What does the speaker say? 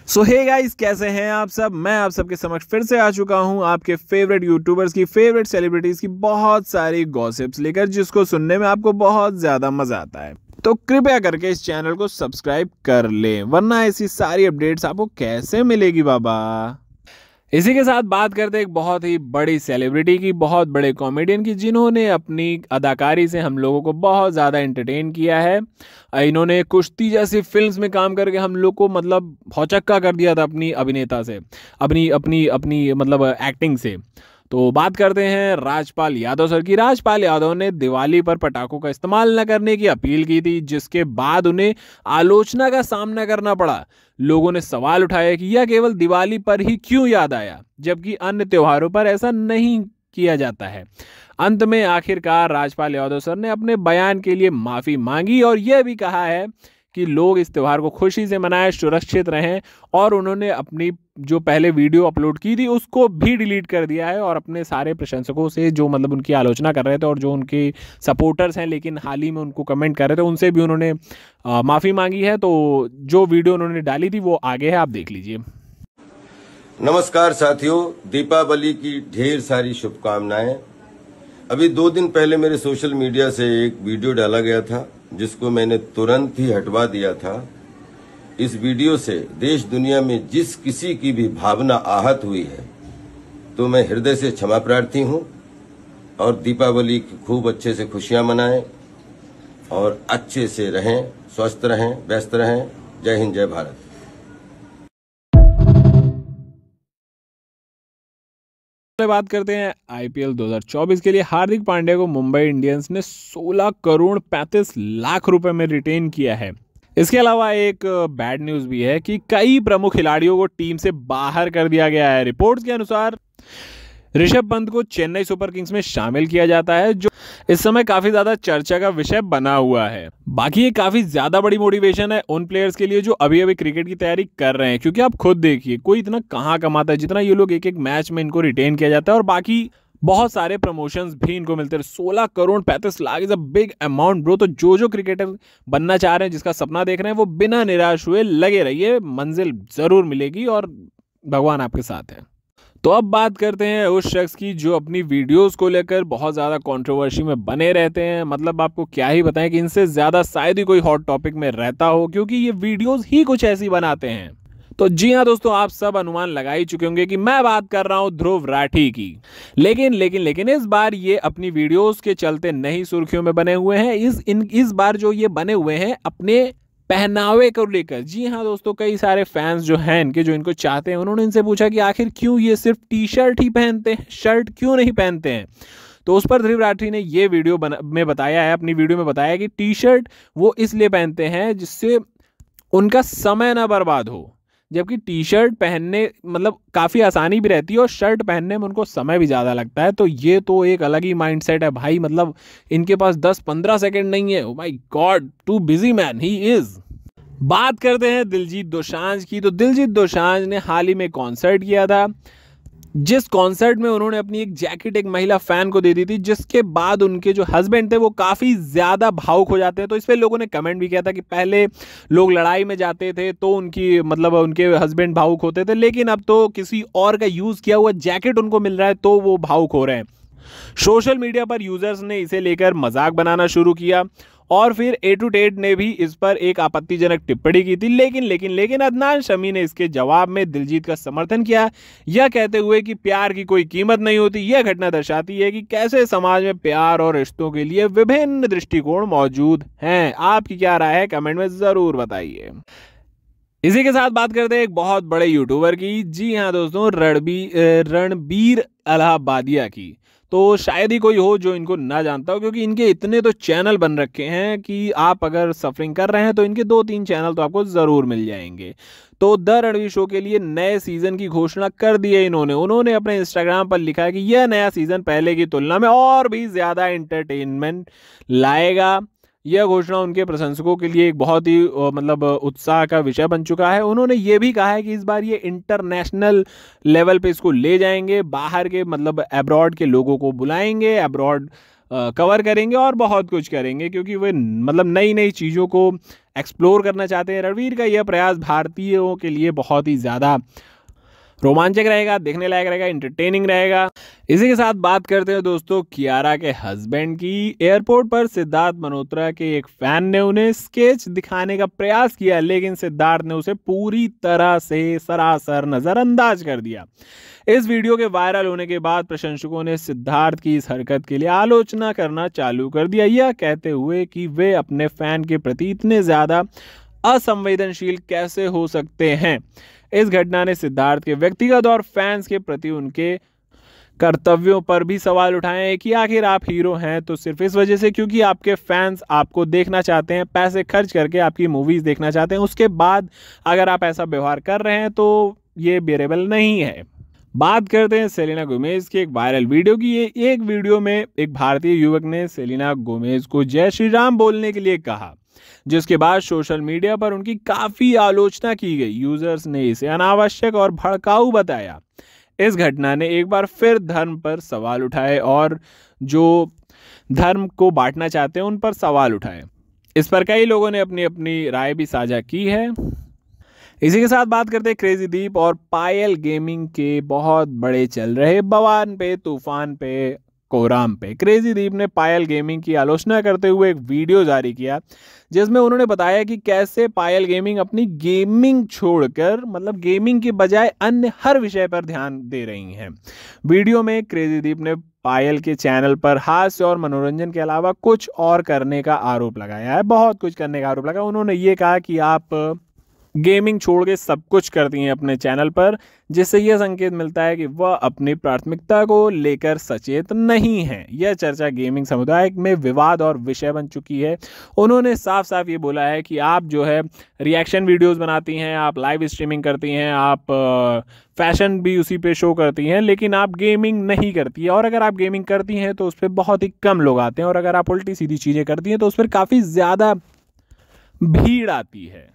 सो hey guys, कैसे हैं आप सब। मैं आप सबके समक्ष फिर से आ चुका हूं आपके फेवरेट यूट्यूबर्स की, फेवरेट सेलिब्रिटीज की बहुत सारी गॉसिप्स लेकर, जिसको सुनने में आपको बहुत ज्यादा मजा आता है। तो कृपया करके इस चैनल को सब्सक्राइब कर लें, वरना ऐसी सारी अपडेट्स आपको कैसे मिलेगी बाबा। इसी के साथ बात करते हैं एक बहुत ही बड़ी सेलिब्रिटी की, बहुत बड़े कॉमेडियन की, जिन्होंने अपनी अदाकारी से हम लोगों को बहुत ज़्यादा एंटरटेन किया है। इन्होंने कुश्ती जैसी फिल्म्स में काम करके हम लोग को मतलब भौचक्का कर दिया था अपनी अभिनेता से, अपनी अपनी अपनी मतलब एक्टिंग से। तो बात करते हैं राजपाल यादव सर की। राजपाल यादव ने दिवाली पर पटाखों का इस्तेमाल न करने की अपील की थी, जिसके बाद उन्हें आलोचना का सामना करना पड़ा। लोगों ने सवाल उठाया कि यह केवल दिवाली पर ही क्यों याद आया, जबकि अन्य त्योहारों पर ऐसा नहीं किया जाता है। अंत में आखिरकार राजपाल यादव सर ने अपने बयान के लिए माफी मांगी और यह भी कहा है कि लोग इस त्यौहार को खुशी से मनाएं, सुरक्षित रहें। और उन्होंने अपनी जो पहले वीडियो अपलोड की थी उसको भी डिलीट कर दिया है, और अपने सारे प्रशंसकों से जो मतलब उनकी आलोचना कर रहे थे और जो उनके सपोर्टर्स हैं लेकिन हाल ही में उनको कमेंट कर रहे थे, उनसे भी उन्होंने माफ़ी मांगी है। तो जो वीडियो उन्होंने डाली थी वो आगे है, आप देख लीजिए। नमस्कार साथियों, दीपावली की ढेर सारी शुभकामनाएं। अभी 2 दिन पहले मेरे सोशल मीडिया से एक वीडियो डाला गया था, जिसको मैंने तुरंत ही हटवा दिया था। इस वीडियो से देश दुनिया में जिस किसी की भी भावना आहत हुई है, तो मैं हृदय से क्षमा प्रार्थी हूं। और दीपावली की खूब अच्छे से खुशियां मनाएं और अच्छे से रहें, स्वस्थ रहें, व्यस्त रहें। जय हिंद, जय भारत। बात करते हैं आईपीएल 2024 के लिए। हार्दिक पांड्या को मुंबई इंडियंस ने 16 करोड़ 35 लाख रुपए में रिटेन किया है। इसके अलावा एक बैड न्यूज भी है कि कई प्रमुख खिलाड़ियों को टीम से बाहर कर दिया गया है। रिपोर्ट्स के अनुसार ऋषभ पंत को चेन्नई सुपर किंग्स में शामिल किया जाता है, जो इस समय काफी ज्यादा चर्चा का विषय बना हुआ है। बाकी ये काफी ज्यादा बड़ी मोटिवेशन है उन प्लेयर्स के लिए जो अभी अभी क्रिकेट की तैयारी कर रहे हैं, क्योंकि आप खुद देखिए कोई इतना कहाँ कमाता है जितना ये लोग एक एक मैच में इनको रिटेन किया जाता है, और बाकी बहुत सारे प्रमोशंस भी इनको मिलते हैं। 16 crore 35 lakh is a big amount bro. तो जो क्रिकेटर बनना चाह रहे हैं, जिसका सपना देख रहे हैं, वो बिना निराश हुए लगे रहिए, मंजिल जरूर मिलेगी और भगवान आपके साथ है। तो अब बात करते हैं उस शख्स की जो अपनी वीडियोस को लेकर बहुत ज़्यादा कंट्रोवर्सी में बने रहते हैं। मतलब आपको क्या ही बताएं कि इनसे ज़्यादा शायद ही कोई हॉट टॉपिक में रहता हो, क्योंकि ये वीडियोस ही कुछ ऐसी बनाते हैं। तो जी हाँ दोस्तों, आप सब अनुमान लगा ही चुके होंगे कि मैं बात कर रहा हूँ ध्रुव राठी की। लेकिन इस बार ये अपनी वीडियोस के चलते नहीं सुर्खियों में बने हुए हैं। इस बार जो ये बने हुए हैं अपने पहनावे को लेकर। जी हाँ दोस्तों, कई सारे फैंस जो हैं इनके, जो इनको चाहते हैं, उन्होंने इनसे पूछा कि आखिर क्यों ये सिर्फ टी शर्ट ही पहनते हैं, शर्ट क्यों नहीं पहनते हैं। तो उस पर ध्रुव राठी ने ये वीडियो में बताया है, अपनी वीडियो में बताया कि टी शर्ट वो इसलिए पहनते हैं जिससे उनका समय ना बर्बाद हो, जबकि टी शर्ट पहनने मतलब काफ़ी आसानी भी रहती है और शर्ट पहनने में उनको समय भी ज़्यादा लगता है। तो ये तो एक अलग ही माइंडसेट है भाई। मतलब इनके पास 10-15 सेकंड नहीं है। Oh my God, too busy man he is. बात करते हैं दिलजीत दोसांझ की। तो दिलजीत दोसांझ ने हाल ही में कॉन्सर्ट किया था, जिस कॉन्सर्ट में उन्होंने अपनी एक जैकेट एक महिला फैन को दे दी थी, जिसके बाद उनके जो हस्बैंड थे वो काफ़ी ज़्यादा भावुक हो जाते हैं। तो इस पर लोगों ने कमेंट भी किया था कि पहले लोग लड़ाई में जाते थे तो उनकी मतलब उनके हस्बैंड भावुक होते थे, लेकिन अब तो किसी और का यूज़ किया हुआ जैकेट उनको मिल रहा है तो वो भावुक हो रहे हैं। सोशल मीडिया पर यूजर्स ने इसे लेकर मजाक बनाना शुरू किया, और फिर ए टू टेड ने भी इस पर एक आपत्तिजनक टिप्पणी की थी। लेकिन अदनान शमी ने इसके जवाब में दिलजीत का समर्थन किया, यह कहते हुए कि प्यार की कोई कीमत नहीं होती। यह घटना दर्शाती है कि कैसे समाज में प्यार और रिश्तों के लिए विभिन्न दृष्टिकोण मौजूद हैं। आपकी क्या राय है, कमेंट में जरूर बताइए। इसी के साथ बात करते हैं एक बहुत बड़े यूट्यूबर की। जी हाँ दोस्तों, रणबीर अलाहाबादिया की। तो शायद ही कोई हो जो इनको ना जानता हो, क्योंकि इनके इतने तो चैनल बन रखे हैं कि आप अगर सफरिंग कर रहे हैं तो इनके 2-3 चैनल तो आपको ज़रूर मिल जाएंगे। तो द रणवीर शो के लिए नए सीज़न की घोषणा कर दी है उन्होंने अपने इंस्टाग्राम पर लिखा है कि यह नया सीज़न पहले की तुलना में और भी ज़्यादा एंटरटेनमेंट लाएगा। यह घोषणा उनके प्रशंसकों के लिए एक बहुत ही मतलब उत्साह का विषय बन चुका है। उन्होंने ये भी कहा है कि इस बार ये इंटरनेशनल लेवल पे इसको ले जाएंगे, बाहर के मतलब अब्रॉड के लोगों को बुलाएंगे, अब्रॉड कवर करेंगे और बहुत कुछ करेंगे, क्योंकि वे मतलब नई नई चीज़ों को एक्सप्लोर करना चाहते हैं। रणवीर का यह प्रयास भारतीयों के लिए बहुत ही ज़्यादा रोमांचक रहेगा, देखने लायक रहेगा, इंटरटेनिंग रहेगा। इसी के साथ बात करते हैं दोस्तों कियारा के हस्बैंड की। एयरपोर्ट पर सिद्धार्थ मल्होत्रा के एक फैन ने उन्हें स्केच दिखाने का प्रयास किया, लेकिन सिद्धार्थ ने उसे पूरी तरह से सरासर नजरअंदाज कर दिया। इस वीडियो के वायरल होने के बाद प्रशंसकों ने सिद्धार्थ की इस हरकत के लिए आलोचना करना चालू कर दिया, यह कहते हुए कि वे अपने फैन के प्रति इतने ज्यादा असंवेदनशील कैसे हो सकते हैं। इस घटना ने सिद्धार्थ के व्यक्तिगत और फैंस के प्रति उनके कर्तव्यों पर भी सवाल उठाए हैं कि आखिर आप हीरो हैं तो सिर्फ इस वजह से क्योंकि आपके फैंस आपको देखना चाहते हैं, पैसे खर्च करके आपकी मूवीज देखना चाहते हैं, उसके बाद अगर आप ऐसा व्यवहार कर रहे हैं तो ये बेरेबल नहीं है। बात करते हैं सेलेना गोमेज की एक वायरल वीडियो की। ये एक वीडियो में एक भारतीय युवक ने सेलेना गोमेज को जय श्री राम बोलने के लिए कहा, जिसके बाद सोशल मीडिया पर उनकी काफी आलोचना की गई। यूजर्स ने इसे अनावश्यक और भड़काऊ बताया। इस घटना ने एक बार फिर धर्म पर सवाल उठाए और जो धर्म को बांटना चाहते हैं उन पर सवाल उठाए। इस पर कई लोगों ने अपनी अपनी राय भी साझा की है। इसी के साथ बात करते हैं क्रेजी दीप और पायल गेमिंग के बहुत बड़े चल रहे बवान पे, तूफान पे, कोराम पे। क्रेजी दीप ने पायल गेमिंग की आलोचना करते हुए एक वीडियो जारी किया, जिसमें उन्होंने बताया कि कैसे पायल गेमिंग अपनी गेमिंग छोड़कर मतलब गेमिंग के बजाय अन्य हर विषय पर ध्यान दे रही हैं। वीडियो में क्रेजी दीप ने पायल के चैनल पर हास्य और मनोरंजन के अलावा कुछ और करने का आरोप लगाया है, बहुत कुछ करने का आरोप लगाया। उन्होंने ये कहा कि आप गेमिंग छोड़ के सब कुछ करती हैं अपने चैनल पर, जिससे यह संकेत मिलता है कि वह अपनी प्राथमिकता को लेकर सचेत नहीं है। यह चर्चा गेमिंग समुदाय में विवाद और विषय बन चुकी है। उन्होंने साफ साफ ये बोला है कि आप जो है रिएक्शन वीडियोस बनाती हैं, आप लाइव स्ट्रीमिंग करती हैं, आप फैशन भी उसी पे शो करती हैं, लेकिन आप गेमिंग नहीं करती है। और अगर आप गेमिंग करती हैं तो उस पर बहुत ही कम लोग आते हैं, और अगर आप उल्टी सीधी चीज़ें करती हैं तो उस पर काफ़ी ज़्यादा भीड़ आती है।